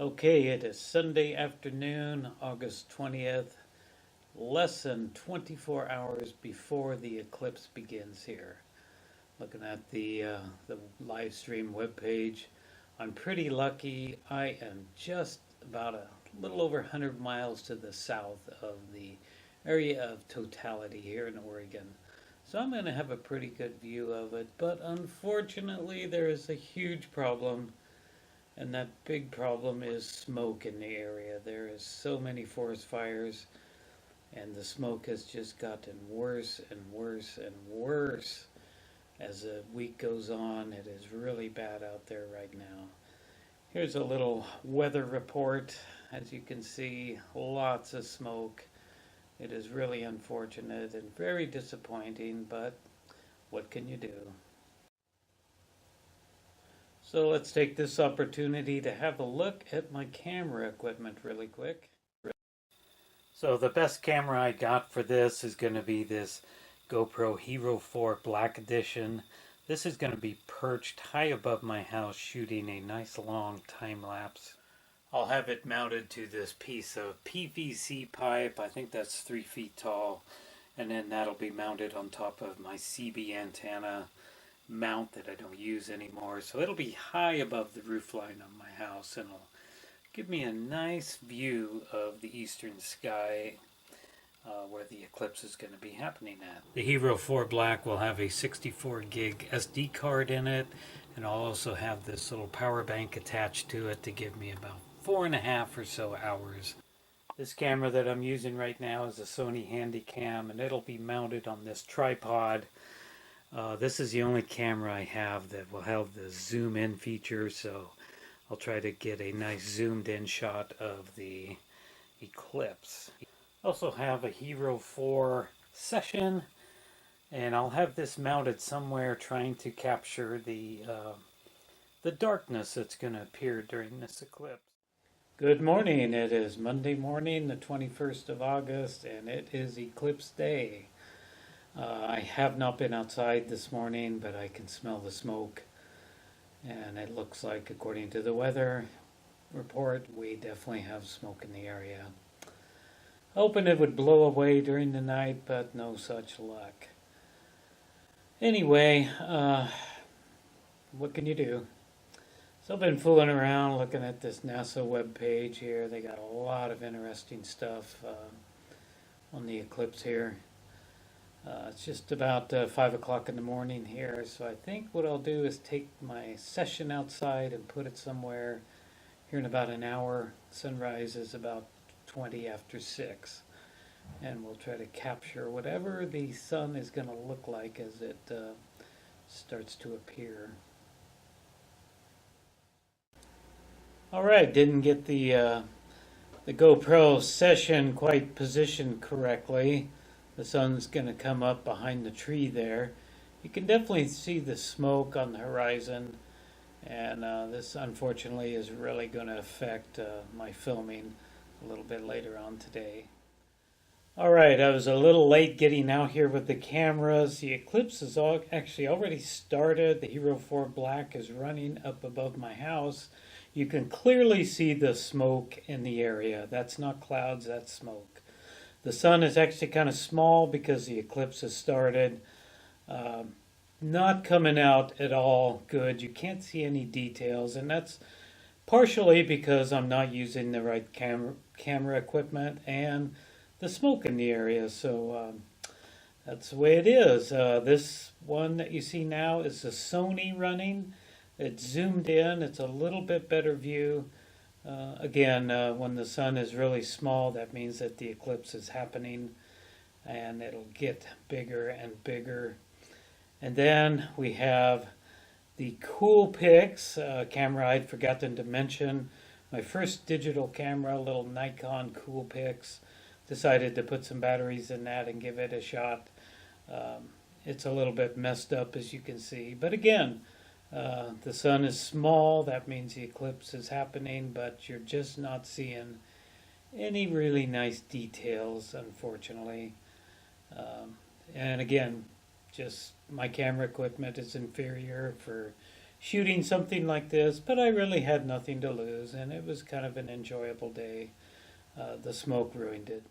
Okay, it is Sunday afternoon, August 20th, less than 24 hours before the eclipse begins here. Looking at the live stream webpage, I'm pretty lucky. I am just about a little over 100 miles to the south of the area of totality here in Oregon. So I'm going to have a pretty good view of it, but unfortunately there is a huge problem, and that big problem is smoke in the area. There is so many forest fires, and the smoke has just gotten worse and worse and worse as the week goes on. It is really bad out there right now. Here's a little weather report. As you can see, lots of smoke. It is really unfortunate and very disappointing, but what can you do? So let's take this opportunity to have a look at my camera equipment really quick. So the best camera I got for this is going to be this GoPro Hero 4 Black Edition. This is going to be perched high above my house shooting a nice long time lapse. I'll have it mounted to this piece of PVC pipe. I think that's 3 feet tall. And then that'll be mounted on top of my CB antenna mount that I don't use anymore. So it'll be high above the roof line on my house, and it'll give me a nice view of the eastern sky where the eclipse is going to be happening at. The Hero 4 Black will have a 64 gig SD card in it, and I'll also have this little power bank attached to it to give me about 4.5 or so hours. This camera that I'm using right now is a Sony Handycam, and it'll be mounted on this tripod. This is the only camera I have that will have the zoom in feature, so I'll try to get a nice zoomed in shot of the eclipse. I also have a Hero 4 Session, and I'll have this mounted somewhere trying to capture the darkness that's going to appear during this eclipse. Good morning. It is Monday morning, the 21st of August, and it is Eclipse Day. I have not been outside this morning, but I can smell the smoke, and it looks like, according to the weather report, we definitely have smoke in the area. Hoping it would blow away during the night, but no such luck. Anyway, what can you do? So I've been fooling around looking at this NASA webpage here. They got a lot of interesting stuff on the eclipse here. It's just about 5 o'clock in the morning here, so I think what I'll do is take my session outside and put it somewhere here in about an hour. Sunrise is about 20 after 6, and we'll try to capture whatever the sun is going to look like as it starts to appear. Alright, didn't get the GoPro session quite positioned correctly. The sun's going to come up behind the tree there. You can definitely see the smoke on the horizon, and this unfortunately is really going to affect my filming a little bit later on today. Alright, I was a little late getting out here with the cameras. The eclipse is actually already started. The Hero 4 Black is running up above my house. You can clearly see the smoke in the area. That's not clouds, that's smoke. The sun is actually kind of small because the eclipse has started. Not coming out at all good. You can't see any details, and that's partially because I'm not using the right camera equipment and the smoke in the area. So that's the way it is. This one that you see now is the Sony running. It's zoomed in. It's a little bit better view. Again, when the sun is really small, that means that the eclipse is happening, and it'll get bigger and bigger. And then we have the Coolpix camera I'd forgotten to mention. My first digital camera, a little Nikon Coolpix. Decided to put some batteries in that and give it a shot. It's a little bit messed up, as you can see. But again, the sun is small. That means the eclipse is happening, but you're just not seeing any really nice details, unfortunately. And again, just my camera equipment is inferior for shooting something like this, but I really had nothing to lose, and it was kind of an enjoyable day. The smoke ruined it.